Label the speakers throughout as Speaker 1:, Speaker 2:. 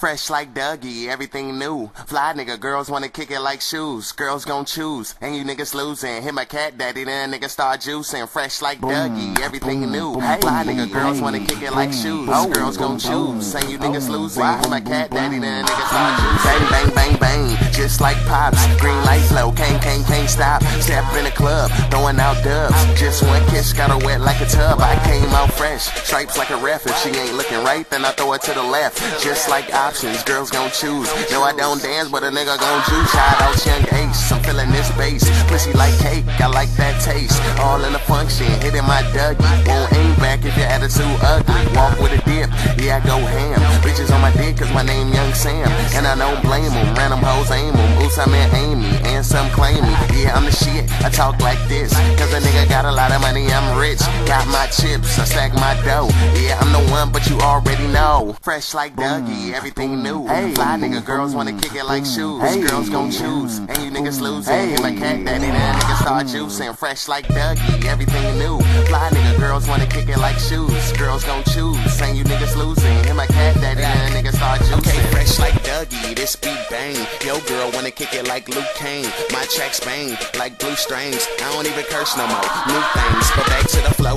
Speaker 1: Fresh like Dougie, everything new. Fly nigga, girls wanna kick it like shoes. Girls gon' choose, and you niggas losing. Hit my cat daddy, then niggas start juicing. Fresh like Dougie, everything new. Fly nigga, girls wanna kick it like shoes. Girls gon' choose, and you niggas losing. Hit my cat daddy, then niggas start juicing. Bang, bang, bang, bang, just like pops. Green light flow, can't stop. Step in the club, throwing out dubs. Just one kiss, got her wet like a tub. I came out fresh, stripes like a ref. If she ain't looking right, then I throw her to the left. Just like options, girls gon' choose. No, I don't dance, but a nigga gon' juice. Shout out Young Ace, I'm feeling this bass. Pussy like cake, I like that taste. All in the function, hitting my Dougie. Won't aim back if your attitude ugly. Walk with a dip, yeah, I go ham. Bitches on my dick cause my name Young Sam. And I don't blame them, random hoes aim them. Oops, I meant Amy, and some claim me. Yeah, I'm the shit, I talk like this. Cause a nigga got a lot of money, I'm rich. Got my chips, I stack my dough. Yeah, I'm the one, but you already know. Fresh like Dougie, everything new. Fly nigga, girls wanna kick it like shoes. Girls gon' choose, and you niggas losing. Hit my cat daddy, then niggas start juicing. Fresh like Dougie, everything new. Fly nigga, girls wanna kick it like shoes. Girls gon' choose, and you niggas losing. Hit my cat daddy, then niggas start juicing. Okay, fresh like Dougie, this beat bang. Yo girl wanna kick it like Luke Kane. My tracks bang like blue strings. I don't even curse no more. New things, but back to the flow.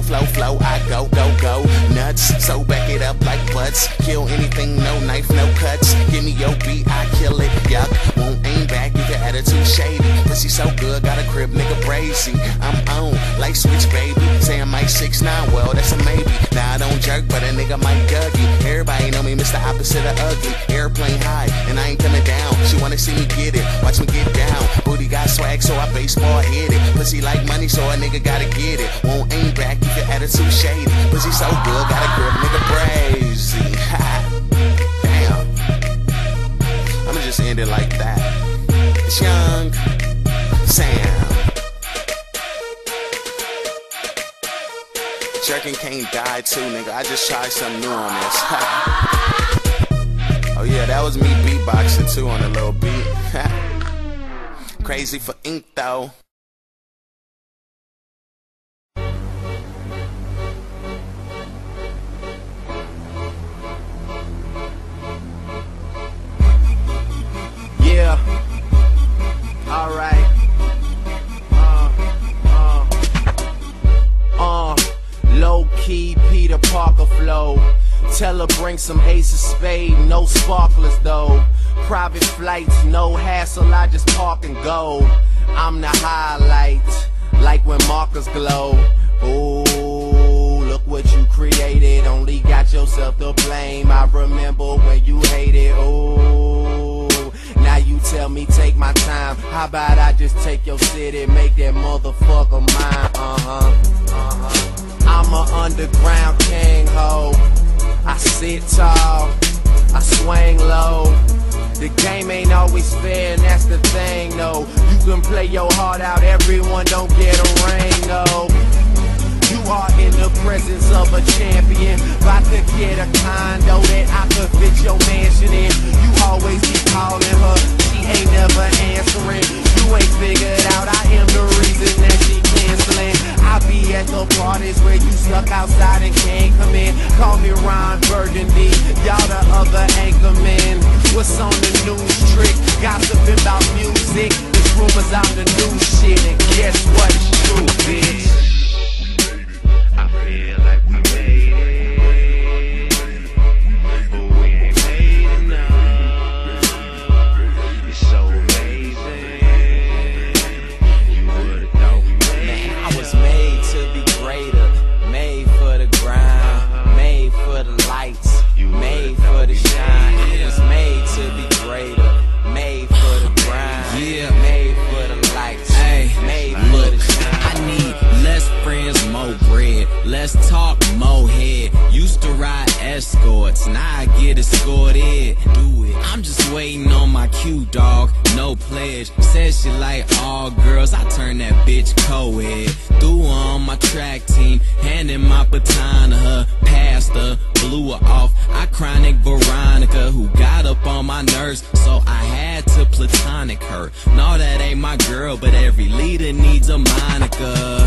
Speaker 1: I go nuts. So back it up like butts. Kill anything, no knife, no cuts. Give me your beat, I kill it. Yuck, won't aim back if your attitude shady. Pussy so good, got a crib, nigga brazy. I'm on like Switch, baby. Say I'm like 6'9", well that's a maybe. Now I don't jerk, but a nigga might Dougie. Everybody know me, Mr. Opposite of ugly. Airplane high, and I ain't coming down. She wanna see me get it, watch me get down. Booty got swag, so I baseball hit it. Pussy like money, so a nigga gotta get it. Won't aim back if your attitude shady. Pussy so good, got a grip, nigga brazy. Damn, I'ma just end it like that. It's Young Sam. Jerkin can't die too, nigga. I just tried something new on this. Oh yeah, that was me beatboxing too on a little beat. Crazy for ink though.
Speaker 2: Yeah. Alright. Low key Peter Parker flow. Tell her bring some Ace of Spade, no sparklers though. Private flights, no hassle, I just park and go. I'm the highlight, like when markers glow. Ooh, look what you created, only got yourself to blame. I remember when you hated, ooh. Now you tell me take my time, how about I just take your city, make that motherfucker mine, I'm a underground king, ho. I sit tall, I swing low. The game ain't always fair, and that's the thing, though. You can play your heart out, everyone don't get a ring, though. You are in the presence of a champion. About to get a condo that I could fit your mansion in. You always keep calling her, she ain't never answering. You ain't figured out I am the reason that she canceling. I be at the parties where you stuck outside and can't come in. Call me Ron Burgundy, y'all the other anchormen. What's on the news trick? Gossiping about music. There's rumors I'm the new shit, and guess what? It's true, bitch. I feel like we made it, but we ain't made enough. It's so amazing. You would've thought we made it. I was made to be greater, made for the grind, made for the lights, made for the shine. I was made to be greater, made for the grind, made for the lights, made for the shine.
Speaker 3: I need less friends, more bread. Less talk, more head. Used to ride escorts, now I get escorted. Do it. I'm just waiting on my cue, dog. No pledge. Says she like all girls, I turn that bitch co-ed. Threw her on my track team, handing my baton to her. Passed her, blew her off. I chronic Veronica, who got up on my nerves, so I had to platonic her. No, that ain't my girl, but every leader needs a Monica.